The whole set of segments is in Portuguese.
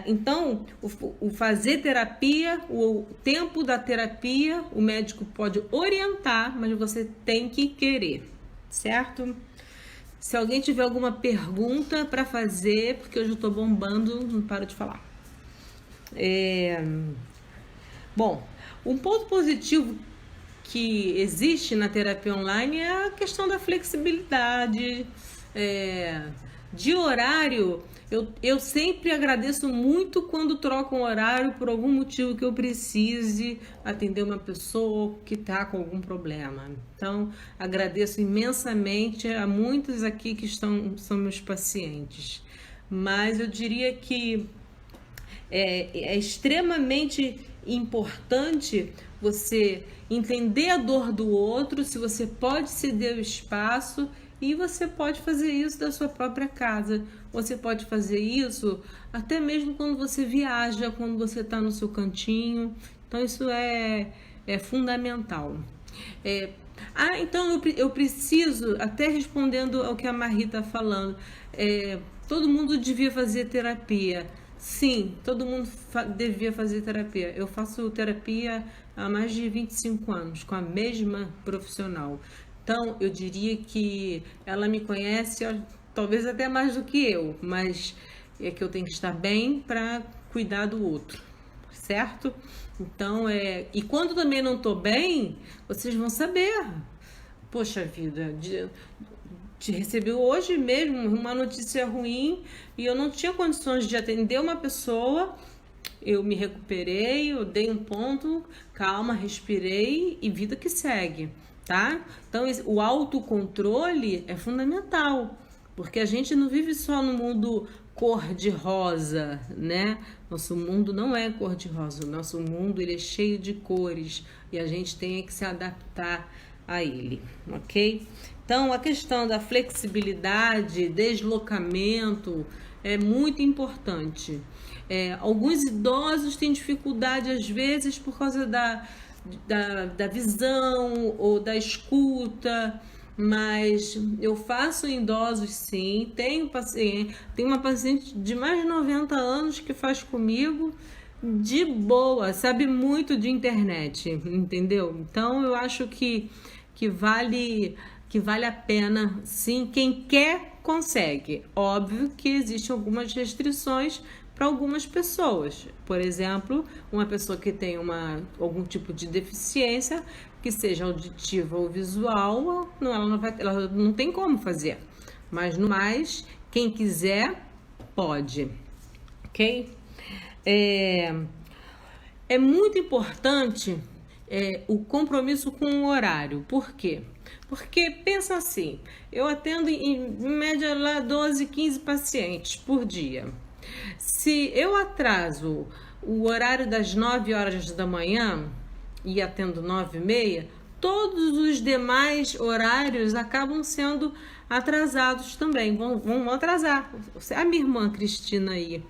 Então, o fazer terapia, o tempo da terapia, o médico pode orientar, mas você tem que querer, certo? Se alguém tiver alguma pergunta para fazer, porque hoje eu tô bombando, não paro de falar. Bom, um ponto positivo que existe na terapia online é a questão da flexibilidade, de horário. Eu sempre agradeço muito quando troco um horário por algum motivo que eu precise atender uma pessoa que está com algum problema. Então, agradeço imensamente a muitos aqui que são meus pacientes. Mas eu diria que é extremamente importante você entender a dor do outro, se você pode ceder o espaço, e você pode fazer isso da sua própria casa. Você pode fazer isso até mesmo quando você viaja, quando você está no seu cantinho. Então isso é fundamental. Então eu preciso, até respondendo ao que a Marie está falando, todo mundo devia fazer terapia. Sim, todo mundo devia fazer terapia. Eu faço terapia há mais de 25 anos, com a mesma profissional. Então, eu diria que ela me conhece, talvez até mais do que eu, mas é que eu tenho que estar bem para cuidar do outro, certo? Então, e quando também não estou bem, vocês vão saber. Poxa vida, te recebeu hoje mesmo uma notícia ruim e eu não tinha condições de atender uma pessoa. Eu me recuperei, eu dei um ponto, calma, respirei e vida que segue, tá? Então, o autocontrole é fundamental, porque a gente não vive só no mundo cor-de-rosa, né? Nosso mundo não é cor-de-rosa, o nosso mundo ele é cheio de cores e a gente tem que se adaptar a ele, ok? Então, a questão da flexibilidade, deslocamento é muito importante. Alguns idosos têm dificuldade, às vezes, por causa da visão ou da escuta, mas eu faço em idosos sim. Tenho uma paciente de mais de 90 anos que faz comigo de boa, sabe muito de internet, entendeu? Então, eu acho que vale a pena, sim. Quem quer, consegue. Óbvio que existem algumas restrições para algumas pessoas. Por exemplo, uma pessoa que tem algum tipo de deficiência, que seja auditiva ou visual, ela não tem como fazer. Mas, no mais, quem quiser, pode. Ok? É muito importante o compromisso com o horário. Por quê? Porque pensa assim, eu atendo em média lá 12, 15 pacientes por dia. Se eu atraso o horário das 9 horas da manhã e atendo 9h30, todos os demais horários acabam sendo atrasados também, vão atrasar. A minha irmã Cristina aí,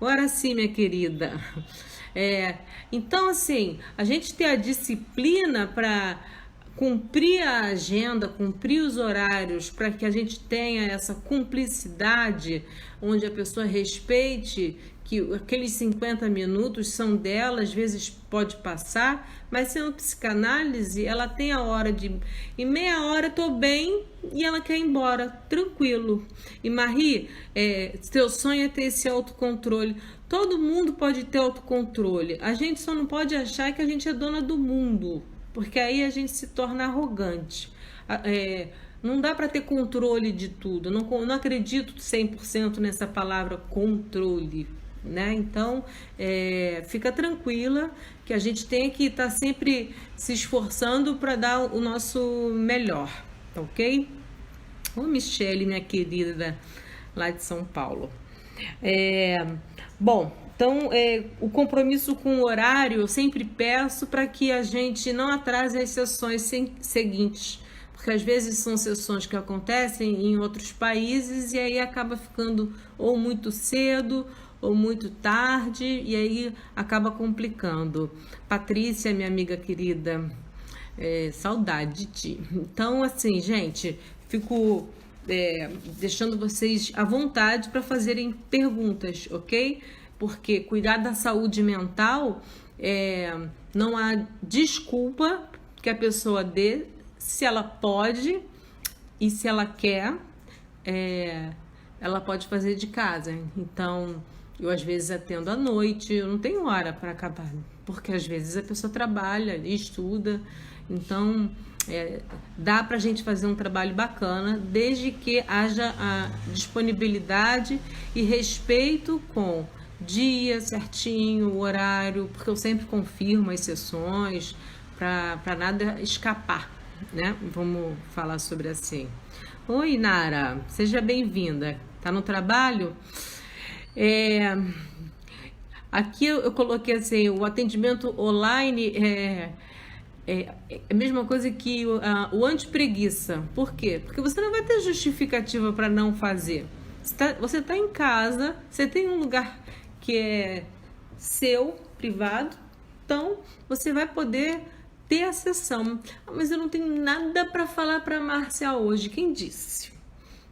ora sim, minha querida. Então, assim, a gente tem a disciplina para cumprir a agenda, cumprir os horários, para que a gente tenha essa cumplicidade, onde a pessoa respeite que aqueles 50 minutos são dela, às vezes pode passar, mas sendo psicanálise, ela tem a hora em meia hora tô bem e ela quer ir embora, tranquilo. E Marie, seu sonho é ter esse autocontrole. Todo mundo pode ter autocontrole, a gente só não pode achar que a gente é dona do mundo, porque aí a gente se torna arrogante. Não dá para ter controle de tudo. Não acredito 100% nessa palavra controle, né? Então, fica tranquila que a gente tem que estar sempre se esforçando para dar o nosso melhor, ok? Ô, Michele, minha querida, lá de São Paulo. Bom, então, o compromisso com o horário, eu sempre peço para que a gente não atrase as sessões seguintes, porque às vezes são sessões que acontecem em outros países e aí acaba ficando ou muito cedo ou muito tarde e aí acaba complicando. Patrícia, minha amiga querida, saudade de ti. Então, assim, gente, fico deixando vocês à vontade para fazerem perguntas, ok? Porque cuidar da saúde mental, não há desculpa que a pessoa dê se ela pode e se ela quer, ela pode fazer de casa. Então, eu às vezes atendo à noite, eu não tenho hora para acabar, porque às vezes a pessoa trabalha e estuda. Então, dá para a gente fazer um trabalho bacana, desde que haja a disponibilidade e respeito com dia certinho, horário, porque eu sempre confirmo as sessões para nada escapar, né? Vamos falar sobre assim. Oi, Nara, seja bem-vinda. Tá no trabalho? Aqui eu coloquei assim, o atendimento online é a mesma coisa que o anti-preguiça. Por quê? Porque você não vai ter justificativa para não fazer. Você tá em casa, você tem um lugar que é seu, privado, então você vai poder ter a sessão. Mas eu não tenho nada para falar para a Márcia hoje. Quem disse?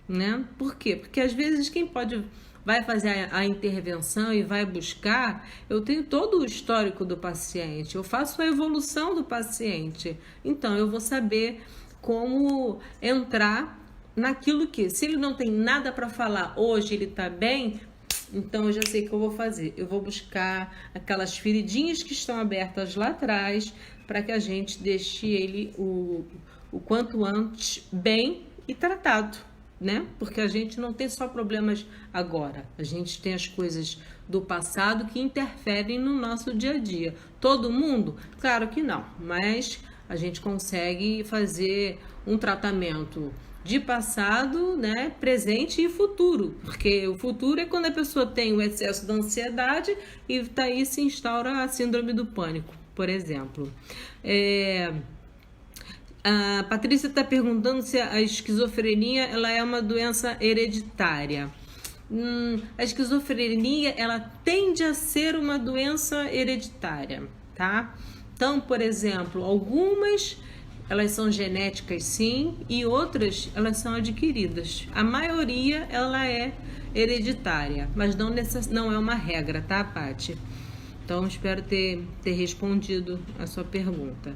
Né? Por quê? Porque às vezes quem vai fazer a intervenção e vai buscar, eu tenho todo o histórico do paciente, eu faço a evolução do paciente, então eu vou saber como entrar naquilo que, se ele não tem nada para falar hoje, ele está bem, então eu já sei o que eu vou fazer, eu vou buscar aquelas feridinhas que estão abertas lá atrás, para que a gente deixe ele o quanto antes bem e tratado, né? Porque a gente não tem só problemas agora, a gente tem as coisas do passado que interferem no nosso dia a dia. Todo mundo? Claro que não, mas a gente consegue fazer um tratamento de passado, né, presente e futuro, porque o futuro é quando a pessoa tem o excesso da ansiedade e daí se instaura a síndrome do pânico, por exemplo. A Patrícia está perguntando se a esquizofrenia ela é uma doença hereditária. A esquizofrenia ela tende a ser uma doença hereditária, tá? Então, por exemplo, algumas elas são genéticas sim e outras elas são adquiridas. A maioria ela é hereditária, mas não é uma regra, tá, Paty? Então, espero ter respondido a sua pergunta.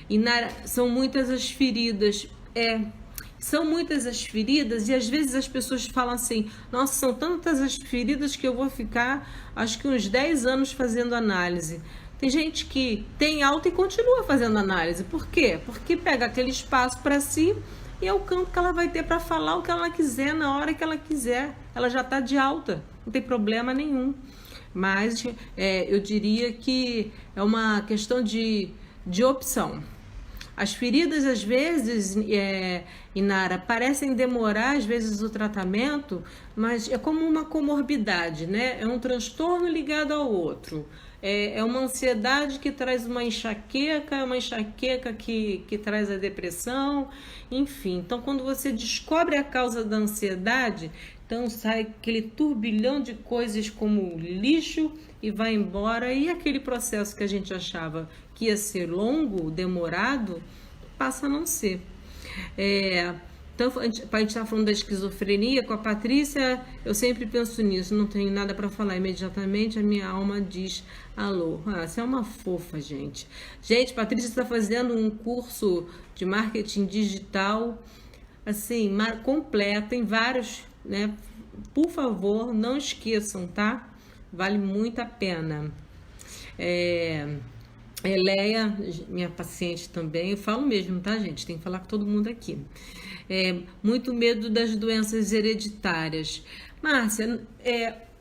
E são muitas as feridas, são muitas as feridas e às vezes as pessoas falam assim, nossa, são tantas as feridas que eu vou ficar, acho que uns 10 anos fazendo análise. Tem gente que tem alta e continua fazendo análise. Por quê? Porque pega aquele espaço para si e é o campo que ela vai ter para falar o que ela quiser na hora que ela quiser. Ela já está de alta, não tem problema nenhum. Mas eu diria que é uma questão de opção. As feridas, às vezes, Inara, parecem demorar, às vezes, o tratamento, mas é como uma comorbidade, né? É um transtorno ligado ao outro. É uma ansiedade que traz uma enxaqueca, é uma enxaqueca que traz a depressão, enfim. Então, quando você descobre a causa da ansiedade, então sai aquele turbilhão de coisas como lixo e vai embora. E aquele processo que a gente achava que ia ser longo, demorado, passa a não ser. Então, a gente está falando da esquizofrenia com a Patrícia, eu sempre penso nisso, não tenho nada para falar imediatamente, a minha alma diz alô. Você é uma fofa, gente. Gente, Patrícia está fazendo um curso de marketing digital, assim, completo, tem vários, né? Por favor, não esqueçam, tá? Vale muito a pena. Eleia, minha paciente também, eu falo mesmo, tá, gente? Tem que falar com todo mundo aqui. Muito medo das doenças hereditárias. Márcia,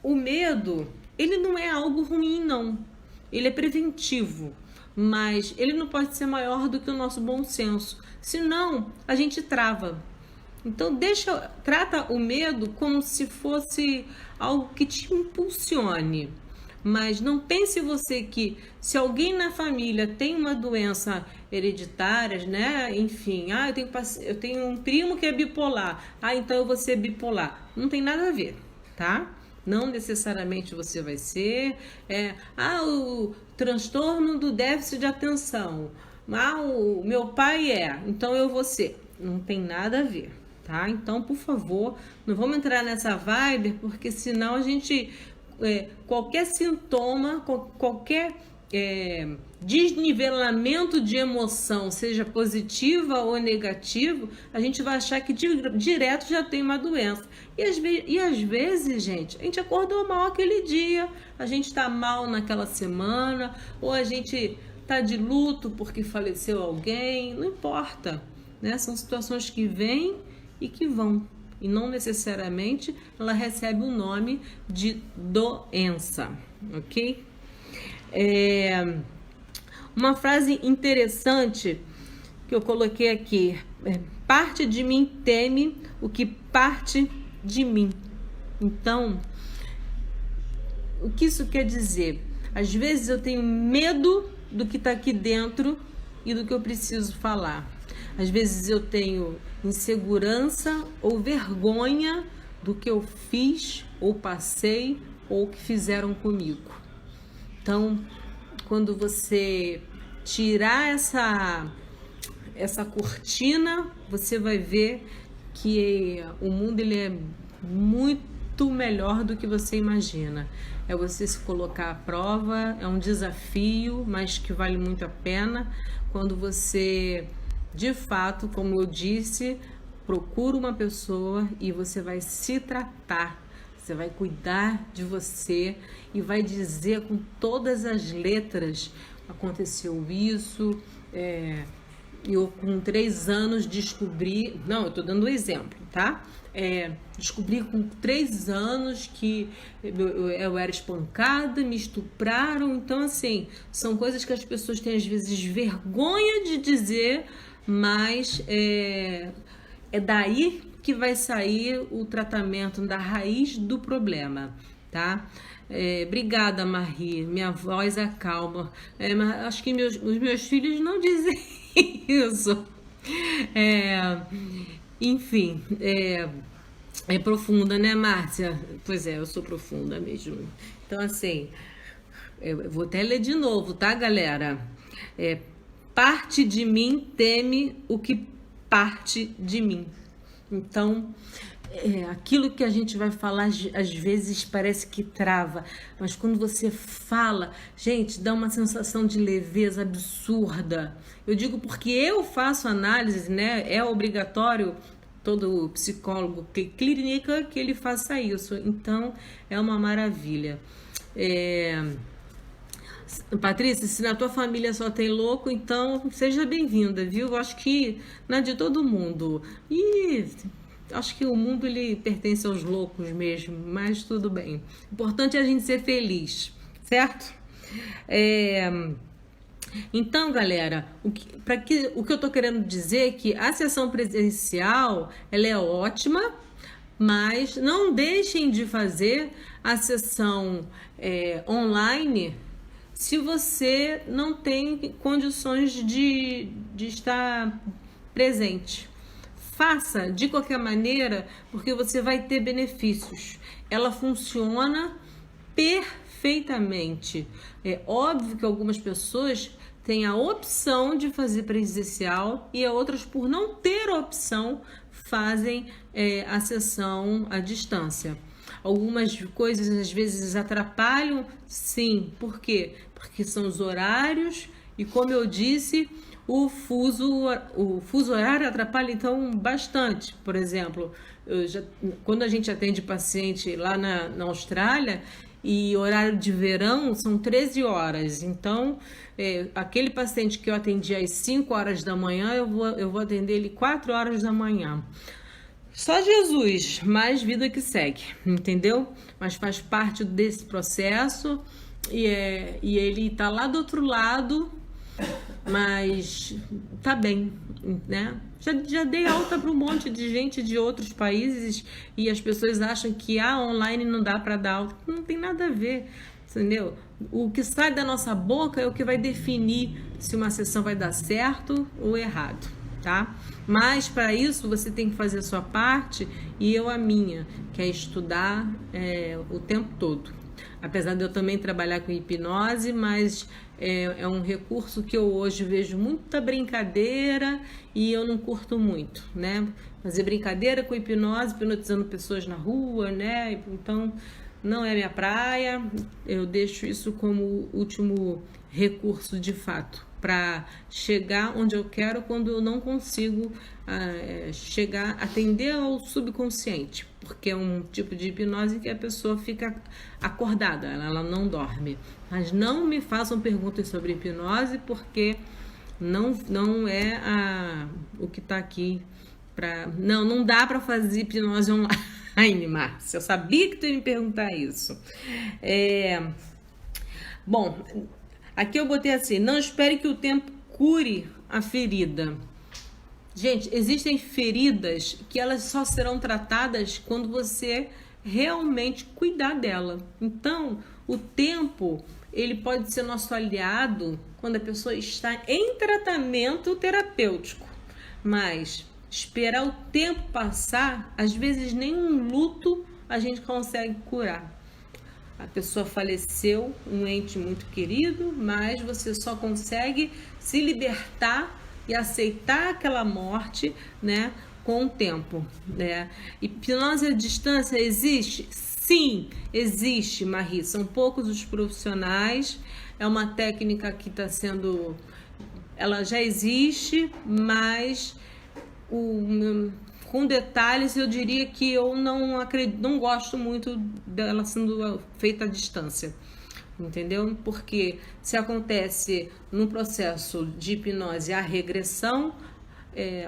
o medo, ele não é algo ruim, não. Ele é preventivo, mas ele não pode ser maior do que o nosso bom senso. Senão, a gente trava. Então, trata o medo como se fosse algo que te impulsione. Mas não pense você que se alguém na família tem uma doença hereditária, né? Enfim, eu tenho um primo que é bipolar, então eu vou ser bipolar. Não tem nada a ver, tá? Não necessariamente você vai ser. O transtorno do déficit de atenção. O meu pai então eu vou ser. Não tem nada a ver, tá? Então, por favor, não vamos entrar nessa vibe, porque senão a gente, qualquer sintoma, qualquer desnivelamento de emoção, seja positiva ou negativa, a gente vai achar que direto já tem uma doença. E às vezes, gente, a gente acordou mal aquele dia, a gente está mal naquela semana, ou a gente está de luto porque faleceu alguém, não importa, né? São situações que vêm e que vão, e não necessariamente ela recebe o nome de doença, ok? Uma frase interessante que eu coloquei aqui: parte de mim teme o que parte de mim. Então, o que isso quer dizer? Às vezes eu tenho medo do que está aqui dentro e do que eu preciso falar. Às vezes eu tenho insegurança ou vergonha do que eu fiz ou passei ou que fizeram comigo. Então, quando você tirar essa cortina, você vai ver que o mundo ele é muito melhor do que você imagina. É você se colocar à prova, é um desafio, mas que vale muito a pena quando você, de fato, como eu disse, procura uma pessoa e você vai se tratar. Você vai cuidar de você e vai dizer com todas as letras: aconteceu isso, eu com 3 anos descobri... Não, eu tô dando um exemplo, tá? Descobri com 3 anos que eu era espancada, me estupraram. Então, assim, são coisas que as pessoas têm às vezes vergonha de dizer, mas é daí que vai sair o tratamento da raiz do problema, tá? Obrigada, Marie, minha voz acalma. Mas acho que os meus filhos não dizem isso. Enfim, é profunda, né, Márcia? Pois é, eu sou profunda mesmo. Então, assim, eu vou até ler de novo, tá, galera? Parte de mim teme o que parte de mim. Então, aquilo que a gente vai falar às vezes parece que trava, mas quando você fala, gente, dá uma sensação de leveza absurda. Eu digo porque eu faço análise, né? É obrigatório todo psicólogo clínica que ele faça isso. Então, é uma maravilha. Patrícia, se na tua família só tem louco, então seja bem-vinda, viu? Eu acho que não é de todo mundo. E acho que o mundo ele pertence aos loucos mesmo, mas tudo bem. O importante é a gente ser feliz, certo? Então, galera, o que eu tô querendo dizer é que a sessão presencial ela é ótima, mas não deixem de fazer a sessão online se você não tem condições de estar presente. Faça de qualquer maneira, porque você vai ter benefícios. Ela funciona perfeitamente. É óbvio que algumas pessoas têm a opção de fazer presencial e outras, por não ter opção, fazem a sessão à distância. Algumas coisas às vezes atrapalham, sim. Por quê? Porque são os horários e, como eu disse, o fuso horário atrapalha então bastante. Por exemplo, quando a gente atende paciente lá na Austrália, e horário de verão são 13 horas. Então, aquele paciente que eu atendi às 5 horas da manhã, eu vou atender ele 4 horas da manhã. Só Jesus, mais vida que segue, entendeu? Mas faz parte desse processo e ele tá lá do outro lado, mas tá bem, né? Já dei alta para um monte de gente de outros países e as pessoas acham que online não dá para dar alta. Não tem nada a ver, entendeu? O que sai da nossa boca é o que vai definir se uma sessão vai dar certo ou errado, tá? Mas para isso você tem que fazer a sua parte e eu a minha, que é estudar o tempo todo. apesar de eu também trabalhar com hipnose, mas é um recurso que eu hoje vejo muita brincadeira e eu não curto muito, né? Fazer brincadeira com hipnose, hipnotizando pessoas na rua, né? Então, não é minha praia, eu deixo isso como último recurso de fato, para chegar onde eu quero quando eu não consigo chegar, atender ao subconsciente, porque é um tipo de hipnose que a pessoa fica acordada, ela não dorme. Mas não me façam perguntas sobre hipnose, porque não é o que está aqui para... Não dá para fazer hipnose online, Márcia. Eu sabia que tu ia me perguntar isso. Bom, aqui eu botei assim: não espere que o tempo cure a ferida. Gente, existem feridas que elas só serão tratadas quando você realmente cuidar dela. Então, o tempo, ele pode ser nosso aliado quando a pessoa está em tratamento terapêutico. Mas esperar o tempo passar, às vezes nem um luto a gente consegue curar. A pessoa faleceu, um ente muito querido, mas você só consegue se libertar e aceitar aquela morte, né, com o tempo, né? Hipnose à distância existe? Sim, existe, Marie. São poucos os profissionais. É uma técnica que está sendo... Ela já existe, mas com detalhes eu diria que eu não gosto muito dela sendo feita à distância. Entendeu? Porque se acontece no processo de hipnose a regressão,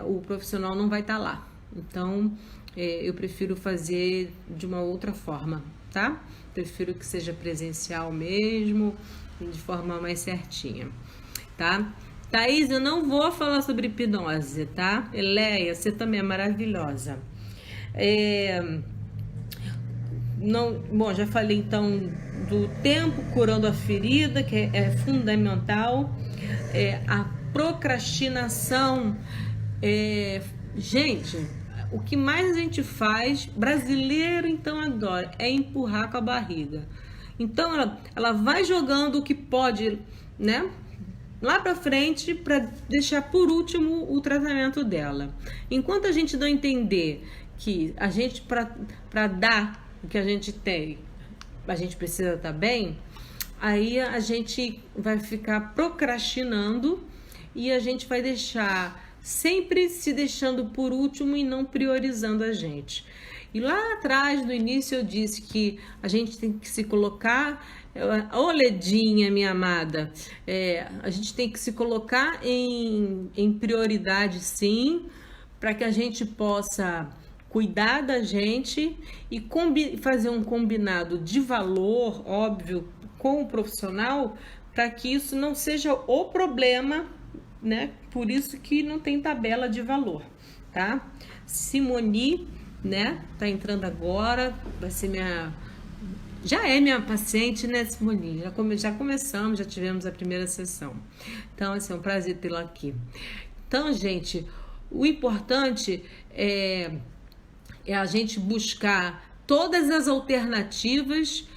o profissional não vai estar lá. Então, eu prefiro fazer de uma outra forma, tá? Prefiro que seja presencial mesmo, de forma mais certinha, tá? Thaís, eu não vou falar sobre hipnose, tá? Eleia, você também é maravilhosa. Bom, já falei então do tempo curando a ferida, que é fundamental. A procrastinação, gente, o que mais a gente faz, brasileiro então adora, é empurrar com a barriga. Então ela vai jogando o que pode, né, lá para frente, para deixar por último o tratamento dela. Enquanto a gente não entender que a gente, para dar o que a gente tem, a gente precisa estar bem, aí a gente vai ficar procrastinando e a gente vai deixar, sempre se deixando por último e não priorizando a gente. E lá atrás, no início, eu disse que a gente tem que se colocar... Ô, Ledinha, minha amada, a gente tem que se colocar em prioridade, sim, para que a gente possa cuidar da gente e fazer um combinado de valor, óbvio, com o profissional, para que isso não seja o problema, né? Por isso que não tem tabela de valor, tá? Simone, né? Tá entrando agora, vai ser já é minha paciente, né, Simone? Já começamos, já tivemos a primeira sessão. Então, assim, é um prazer tê-la aqui. Então, gente, o importante é a gente buscar todas as alternativas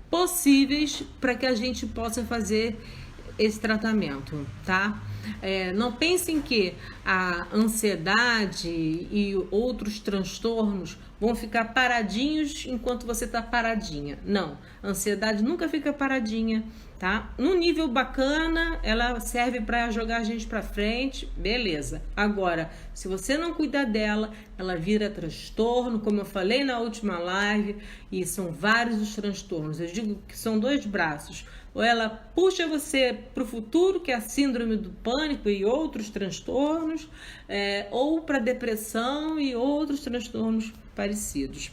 possíveis para que a gente possa fazer esse tratamento, tá? Não pensem que a ansiedade e outros transtornos vão ficar paradinhos enquanto você está paradinha. Não, a ansiedade nunca fica paradinha, tá? No nível bacana, ela serve para jogar a gente para frente, beleza. Agora, se você não cuidar dela, ela vira transtorno, como eu falei na última live, e são vários os transtornos. Eu digo que são 2 braços. Ou ela puxa você para o futuro, que é a síndrome do pânico e outros transtornos, ou para depressão e outros transtornos parecidos,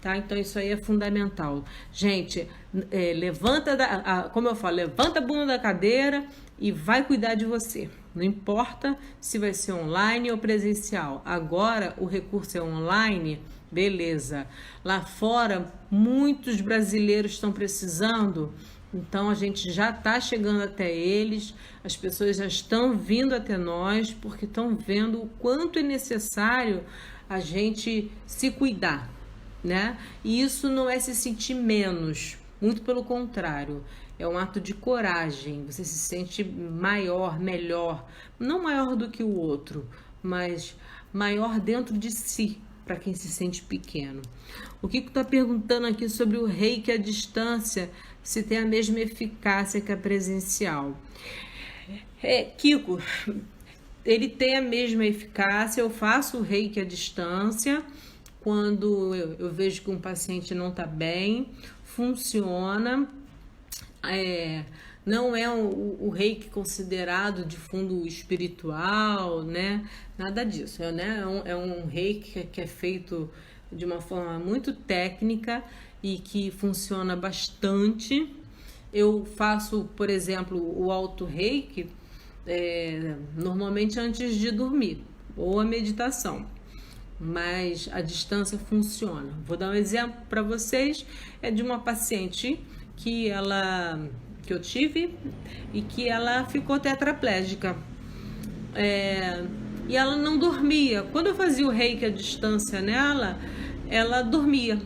tá? Então isso aí é fundamental. Gente, como eu falo, levanta a bunda da cadeira e vai cuidar de você. Não importa se vai ser online ou presencial. Agora o recurso é online, beleza. Lá fora, muitos brasileiros estão precisando. Então, a gente já está chegando até eles, as pessoas já estão vindo até nós, porque estão vendo o quanto é necessário a gente se cuidar, né? E isso não é se sentir menos, Muito pelo contrário, é um ato de coragem. Você se sente maior, melhor, não maior do que o outro, mas maior dentro de si, para quem se sente pequeno. O Kiko está perguntando aqui sobre o reiki à distância, se tem a mesma eficácia que a presencial. Kiko, ele tem a mesma eficácia. Eu faço o reiki à distância quando eu vejo que um paciente não está bem, funciona. Não é o reiki considerado de fundo espiritual, né? Nada disso. É um reiki que é feito de uma forma muito técnica e que funciona bastante. Eu faço, por exemplo, o auto reiki normalmente antes de dormir, ou a meditação, mas a distância funciona. Vou dar um exemplo para vocês, é de uma paciente que eu tive e que ela ficou tetraplégica. E ela não dormia. Quando eu fazia o reiki à distância nela, ela dormia.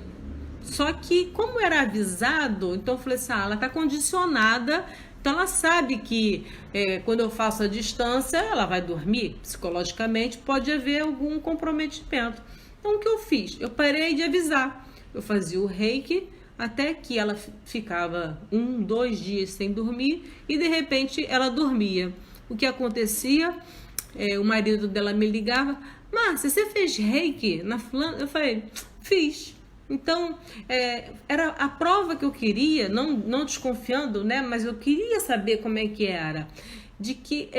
Só que, como era avisado, então eu falei assim, ela está condicionada, então ela sabe que quando eu faço a distância, ela vai dormir. Psicologicamente pode haver algum comprometimento. Então o que eu fiz? Eu parei de avisar. Eu fazia o reiki até que ela ficava 1-2 dias sem dormir e de repente ela dormia. O que acontecia? O marido dela me ligava, Márcia, você fez reiki na fulana? Eu falei, fiz. Então, era a prova que eu queria, não desconfiando, né? Mas eu queria saber como é que era. De que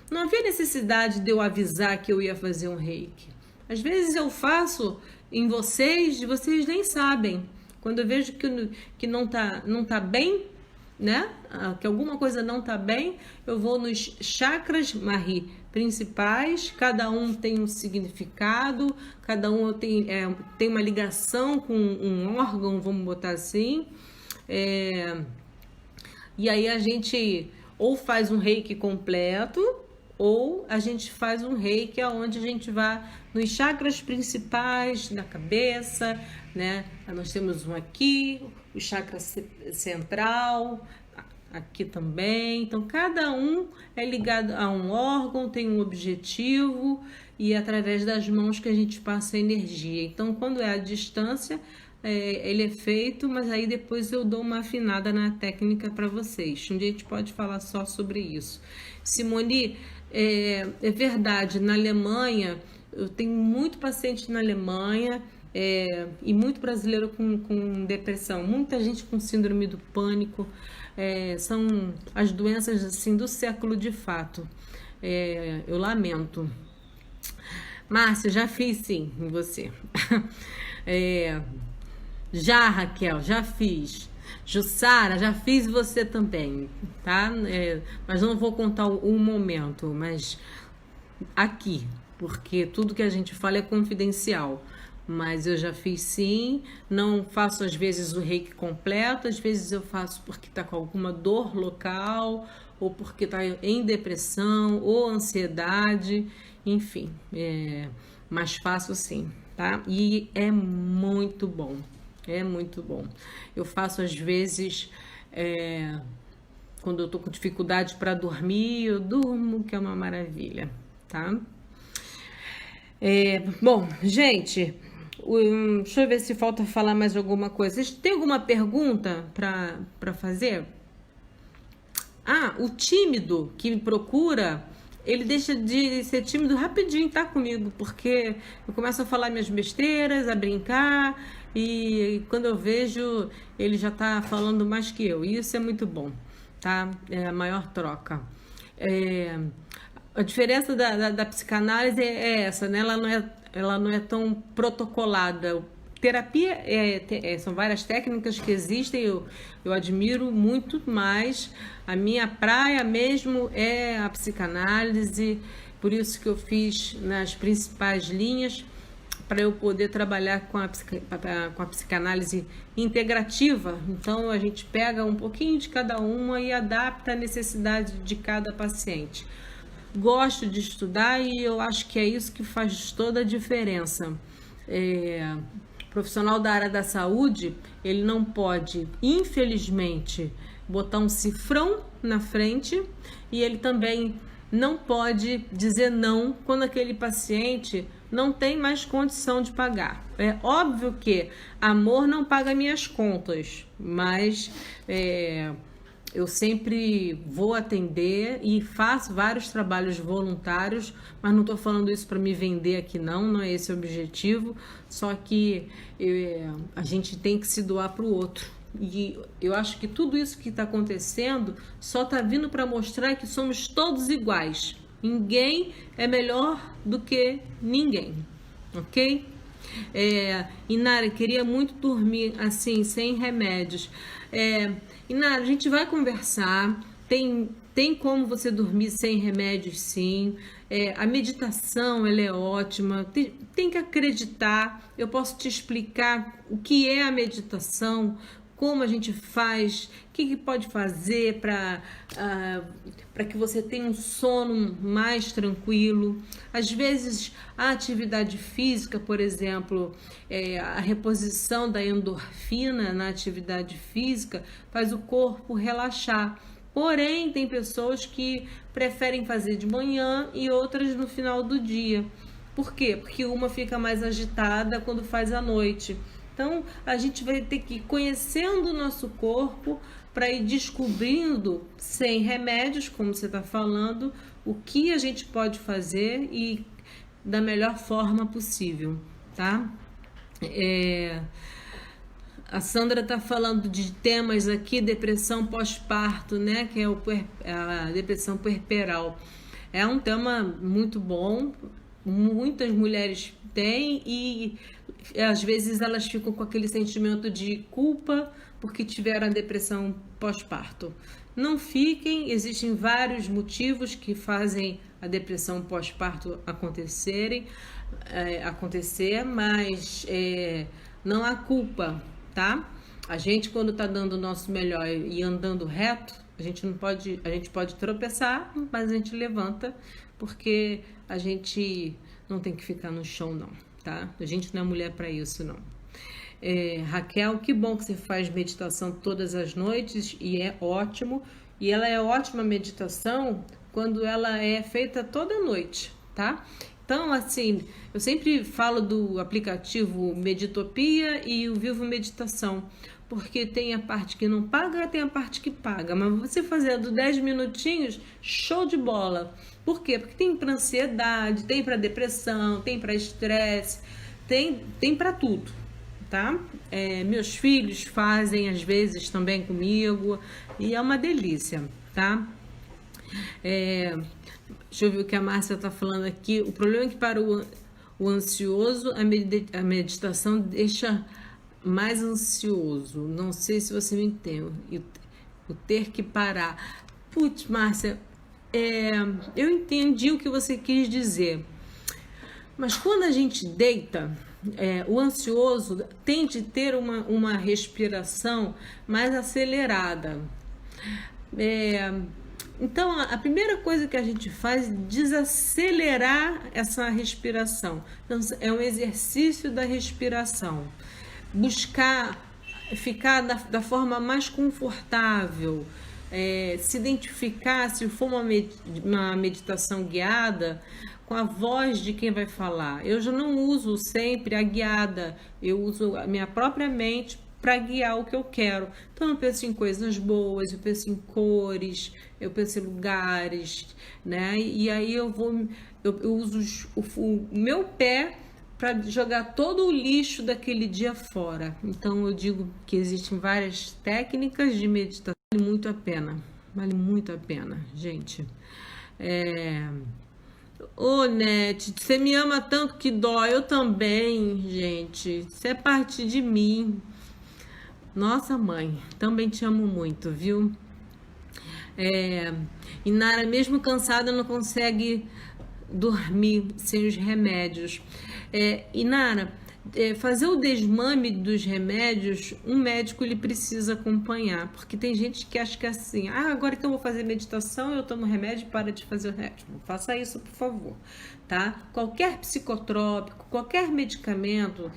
não havia necessidade de eu avisar que eu ia fazer um reiki. Às vezes eu faço em vocês e vocês nem sabem. Quando eu vejo que não tá bem, né? Que alguma coisa não tá bem, eu vou nos chakras Marie principais, cada um tem um significado, cada um tem uma ligação com um órgão, vamos botar assim, e aí a gente ou faz um reiki completo, ou a gente faz um reiki onde a gente vai nos chakras principais da cabeça, né? Nós temos um aqui, o chakra central, aqui também. Então, cada um é ligado a um órgão, tem um objetivo e é através das mãos que a gente passa a energia. Então, quando é à distância, ele é feito, mas aí depois eu dou uma afinada na técnica para vocês. Um dia a gente pode falar só sobre isso. Simone, é verdade, na Alemanha, eu tenho muito paciente na Alemanha, e muito brasileiro com depressão, muita gente com síndrome do pânico. São as doenças assim do século de fato. Eu lamento. Márcia, já fiz sim em você. Já, Raquel, já fiz. Jussara, já fiz você também, tá? Mas não vou contar o momento, mas aqui, porque tudo que a gente fala é confidencial. Mas eu já fiz sim, não faço às vezes o reiki completo, às vezes eu faço porque está com alguma dor local, ou porque está em depressão, ou ansiedade, enfim, mas faço sim, tá? E é muito bom, é muito bom. Eu faço às vezes, quando eu tô com dificuldade para dormir, eu durmo, que é uma maravilha, tá? Bom, gente... deixa eu ver se falta falar mais alguma coisa. Vocês têm alguma pergunta para fazer? O tímido que me procura, ele deixa de ser tímido rapidinho, tá comigo, porque eu começo a falar minhas besteiras, a brincar, e quando eu vejo, ele já tá falando mais que eu. E isso é muito bom, tá? É a maior troca. A diferença da psicanálise é essa, né? Ela não é tão protocolada. Terapia são várias técnicas que existem, eu admiro muito, mas a minha praia mesmo é a psicanálise, por isso que eu fiz nas principais linhas, para eu poder trabalhar com a psicanálise integrativa. Então a gente pega um pouquinho de cada uma e adapta a necessidade de cada paciente. Gosto de estudar e eu acho que é isso que faz toda a diferença. profissional da área da saúde, ele não pode, infelizmente, botar um cifrão na frente, e ele também não pode dizer não quando aquele paciente não tem mais condição de pagar. É óbvio que amor não paga minhas contas, mas eu sempre vou atender e faço vários trabalhos voluntários, mas não estou falando isso para me vender aqui não é esse o objetivo, só que a gente tem que se doar para o outro. E eu acho que tudo isso que está acontecendo só está vindo para mostrar que somos todos iguais. Ninguém é melhor do que ninguém, ok? Inara, queria muito dormir assim, sem remédios. Inara, a gente vai conversar. Tem como você dormir sem remédios, sim. A meditação, ela é ótima. Tem que acreditar. Eu posso te explicar o que é a meditação, como a gente faz, o que pode fazer para que você tenha um sono mais tranquilo. Às vezes, a atividade física, por exemplo, a reposição da endorfina na atividade física faz o corpo relaxar. Porém, tem pessoas que preferem fazer de manhã e outras no final do dia. Por quê? Porque uma fica mais agitada quando faz à noite. Então, a gente vai ter que ir conhecendo o nosso corpo para ir descobrindo, sem remédios, como você está falando, o que a gente pode fazer e da melhor forma possível, tá? A Sandra está falando de temas aqui, depressão pós-parto, né? Que é a depressão puerperal. É um tema muito bom, muitas mulheres têm e às vezes elas ficam com aquele sentimento de culpa porque tiveram a depressão pós-parto. Não fiquem, existem vários motivos que fazem a depressão pós-parto acontecer, mas não há culpa, tá? A gente, quando está dando o nosso melhor e andando reto, a gente pode tropeçar, mas a gente levanta, porque a gente não tem que ficar no chão, não, tá? A gente não é mulher para isso, não. Raquel, que bom que você faz meditação todas as noites, e é ótimo. E ela é ótima meditação quando ela é feita toda noite, tá? Então, assim, eu sempre falo do aplicativo Meditopia e o Vivo Meditação, porque tem a parte que não paga, tem a parte que paga. Mas você fazendo 10 minutinhos, show de bola. Por quê? Porque tem para ansiedade, tem para depressão, tem para estresse, tem para tudo, tá? Meus filhos fazem às vezes também comigo e é uma delícia, tá? Deixa eu ver o que a Márcia está falando aqui. O problema é que para o ansioso, a meditação deixa mais ansioso. Não sei se você me entende. O ter que parar. Putz, Márcia, eu entendi o que você quis dizer. Mas quando a gente deita, o ansioso tende a ter uma respiração mais acelerada. Então, a primeira coisa que a gente faz é desacelerar essa respiração. Então, é um exercício da respiração. Buscar ficar da forma mais confortável, se identificar, se for uma meditação guiada, com a voz de quem vai falar. Eu já não uso sempre a guiada, eu uso a minha própria mente para guiar o que eu quero. Então eu penso em coisas boas, eu penso em cores, eu penso em lugares, né? E aí eu uso o meu pé para jogar todo o lixo daquele dia fora. Então eu digo que existem várias técnicas de meditação, vale muito a pena, gente. Ô, Nete, você me ama tanto que dói, eu também, gente. Você é parte de mim. Nossa, mãe, também te amo muito, viu? Inara, mesmo cansada, não consegue dormir sem os remédios. Inara, fazer o desmame dos remédios, um médico ele precisa acompanhar, porque tem gente que acha que é assim, agora então eu vou fazer meditação, eu tomo remédio e para de fazer o remédio. Não faça isso, por favor, tá? Qualquer psicotrópico, qualquer medicamento,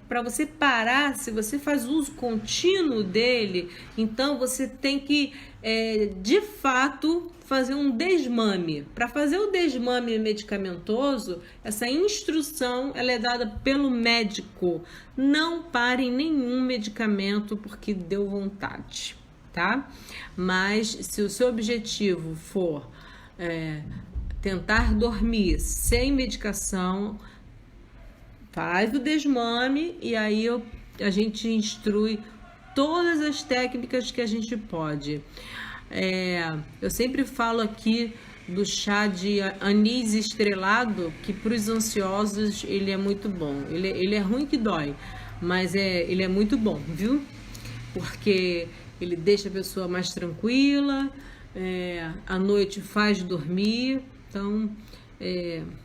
para você parar, se você faz uso contínuo dele, então você tem que, de fato, fazer um desmame. Para fazer o desmame medicamentoso, essa instrução ela é dada pelo médico. Não pare nenhum medicamento porque deu vontade, tá? Mas se o seu objetivo for tentar dormir sem medicação, faz o desmame e aí a gente instrui todas as técnicas que a gente pode. Eu sempre falo aqui do chá de anis estrelado, que para os ansiosos ele é muito bom. Ele é ruim que dói, mas ele é muito bom, viu? Porque ele deixa a pessoa mais tranquila, à noite faz dormir, então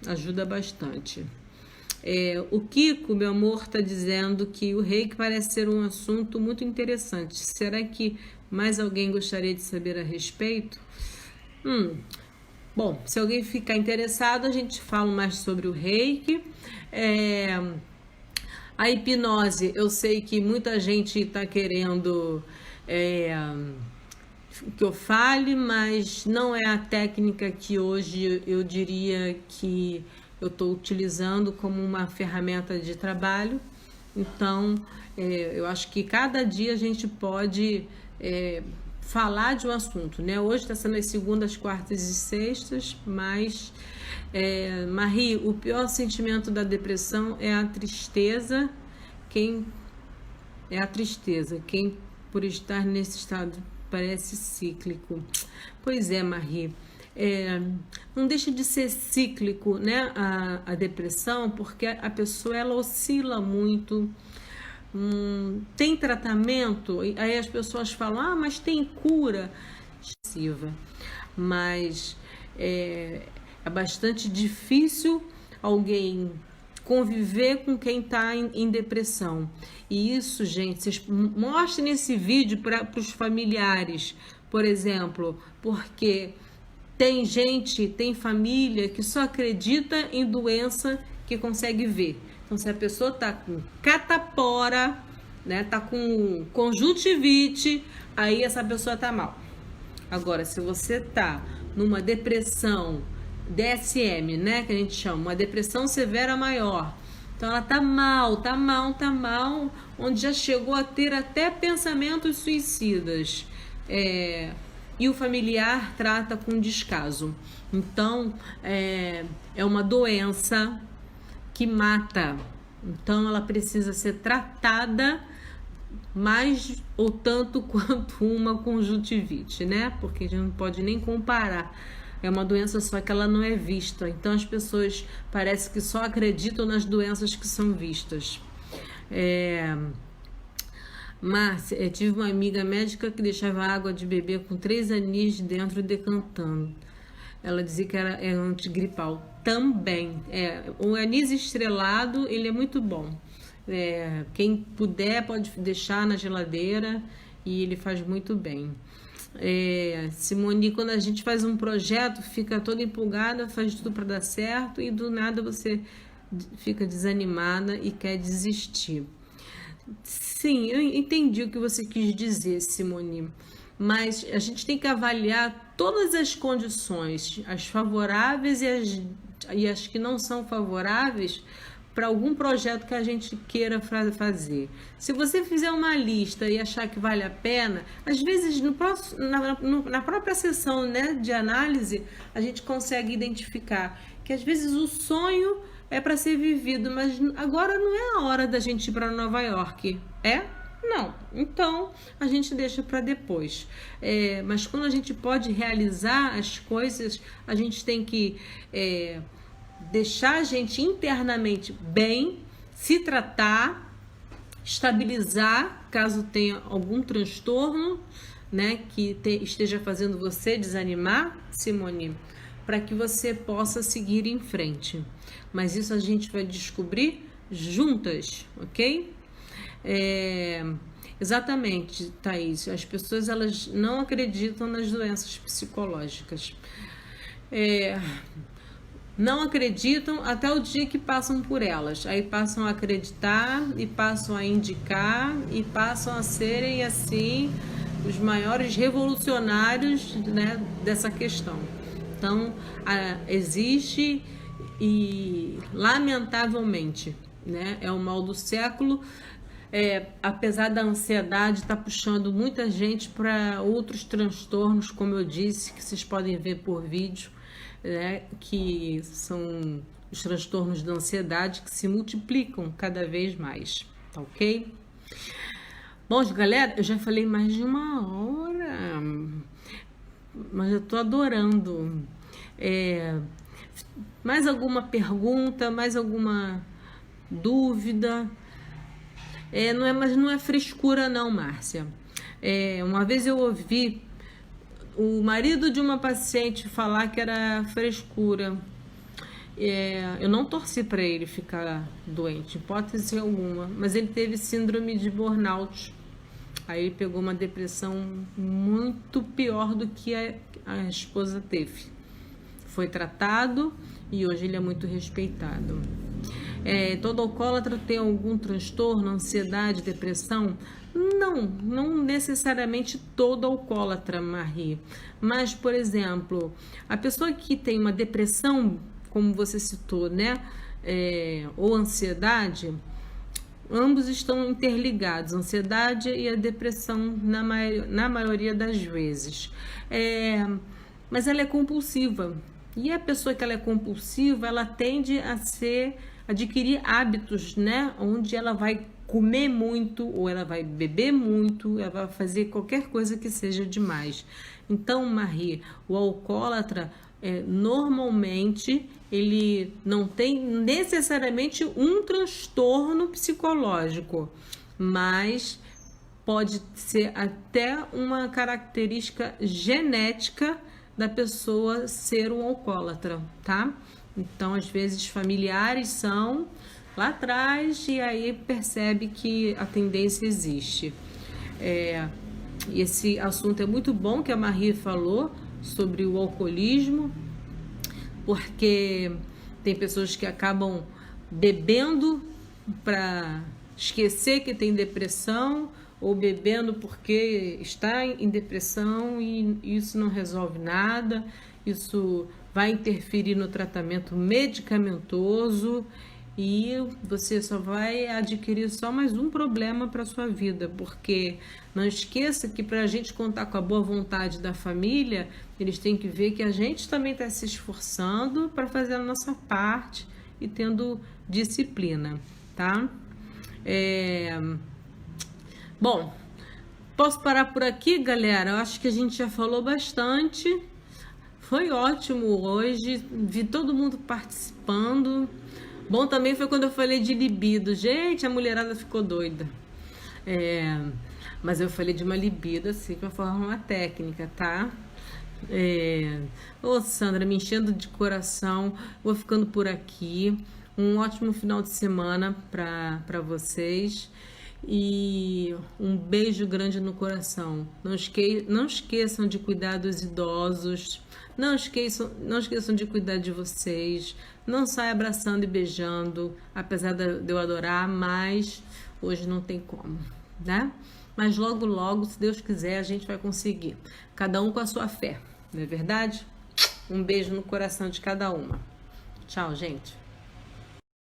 ajuda bastante. O Kiko, meu amor, está dizendo que o reiki parece ser um assunto muito interessante. Será que mais alguém gostaria de saber a respeito? Bom, se alguém ficar interessado, a gente fala mais sobre o reiki. A hipnose, eu sei que muita gente está querendo que eu fale, mas não é a técnica que hoje eu diria que eu estou utilizando como uma ferramenta de trabalho. Então, eu acho que cada dia a gente pode falar de um assunto, né? Hoje está sendo as segundas, quartas e sextas, mas, Marie, o pior sentimento da depressão é a tristeza. Quem por estar nesse estado parece cíclico. Pois é, Marie. Não deixa de ser cíclico, né, a depressão, porque a pessoa ela oscila muito. Tem tratamento, aí as pessoas falam, mas tem cura, mas é bastante difícil alguém conviver com quem está em depressão. E isso, gente, vocês mostrem esse vídeo para os familiares, por exemplo, porque tem família que só acredita em doença que consegue ver. Então, se a pessoa tá com catapora, né, tá com conjuntivite, aí essa pessoa tá mal. Agora, se você tá numa depressão DSM, né, que a gente chama, uma depressão severa maior, então ela tá mal, onde já chegou a ter até pensamentos suicidas, e o familiar trata com descaso. Então, é uma doença que mata. Então, ela precisa ser tratada mais ou tanto quanto uma conjuntivite, né? Porque a gente não pode nem comparar. É uma doença só que ela não é vista. Então, as pessoas parece que só acreditam nas doenças que são vistas. Márcia, tive uma amiga médica que deixava água de beber com 3 anis dentro decantando. Ela dizia que era antigripal. Também. O anis estrelado, ele é muito bom. Quem puder pode deixar na geladeira e ele faz muito bem. Simone, quando a gente faz um projeto, fica toda empolgada, faz tudo para dar certo e do nada você fica desanimada e quer desistir. Sim, eu entendi o que você quis dizer, Simone, mas a gente tem que avaliar todas as condições, as favoráveis e as que não são favoráveis para algum projeto que a gente queira fazer. Se você fizer uma lista e achar que vale a pena, às vezes na própria sessão, né, de análise, a gente consegue identificar que às vezes o sonho é para ser vivido, mas agora não é a hora da gente ir para Nova York, Não. Então, a gente deixa para depois. Mas quando a gente pode realizar as coisas, a gente tem que deixar a gente internamente bem, se tratar, estabilizar, caso tenha algum transtorno, né, que esteja fazendo você desanimar, Simone, para que você possa seguir em frente. Mas isso a gente vai descobrir juntas, ok? Exatamente, Thaís. As pessoas elas não acreditam nas doenças psicológicas. não acreditam até o dia que passam por elas. Aí passam a acreditar e passam a indicar e passam a serem assim os maiores revolucionários, né, dessa questão. Então, existe e lamentavelmente, né, é o mal do século. Apesar da ansiedade estar puxando muita gente para outros transtornos, como eu disse, que vocês podem ver por vídeo, né, que são os transtornos da ansiedade que se multiplicam cada vez mais, tá ok? Bom, galera, eu já falei mais de 1 hora, mas eu tô adorando. Mais alguma pergunta, mais alguma dúvida? Mas não é frescura não, Márcia. Uma vez eu ouvi o marido de uma paciente falar que era frescura. Eu não torci para ele ficar doente, hipótese alguma, mas ele teve síndrome de burnout. Aí ele pegou uma depressão muito pior do que a esposa teve. Foi tratado e hoje ele é muito respeitado. Todo alcoólatra tem algum transtorno, ansiedade, depressão? Não necessariamente todo alcoólatra, Marie. Mas, por exemplo, a pessoa que tem uma depressão, como você citou, né? Ou ansiedade, ambos estão interligados, a ansiedade e a depressão na maioria das vezes. Mas ela é compulsiva. E a pessoa que ela é compulsiva, ela tende a adquirir hábitos, né? Onde ela vai comer muito, ou ela vai beber muito, ela vai fazer qualquer coisa que seja demais. Então, Marie, o alcoólatra, normalmente, ele não tem necessariamente um transtorno psicológico, mas pode ser até uma característica genética da pessoa ser um alcoólatra, tá? Então, às vezes, familiares são lá atrás e aí percebe que a tendência existe. Esse assunto é muito bom que a Marie falou sobre o alcoolismo, porque tem pessoas que acabam bebendo para esquecer que tem depressão, ou bebendo porque está em depressão e isso não resolve nada, isso vai interferir no tratamento medicamentoso e você só vai adquirir só mais um problema para sua vida, porque não esqueça que para a gente contar com a boa vontade da família, eles têm que ver que a gente também está se esforçando para fazer a nossa parte e tendo disciplina, tá? Bom, posso parar por aqui, galera? Eu acho que a gente já falou bastante. Foi ótimo hoje, vi todo mundo participando. Bom também foi quando eu falei de libido. Gente, a mulherada ficou doida. Mas eu falei de uma libido, assim, de uma forma técnica, tá? Ô, Sandra, me enchendo de coração. Vou ficando por aqui. Um ótimo final de semana para vocês. E um beijo grande no coração. Não esqueçam de cuidar dos idosos. Não esqueçam de cuidar de vocês. Não saia abraçando e beijando, apesar de eu adorar, mas hoje não tem como, né? Mas logo, logo, se Deus quiser, a gente vai conseguir. Cada um com a sua fé, não é verdade? Um beijo no coração de cada uma. Tchau, gente.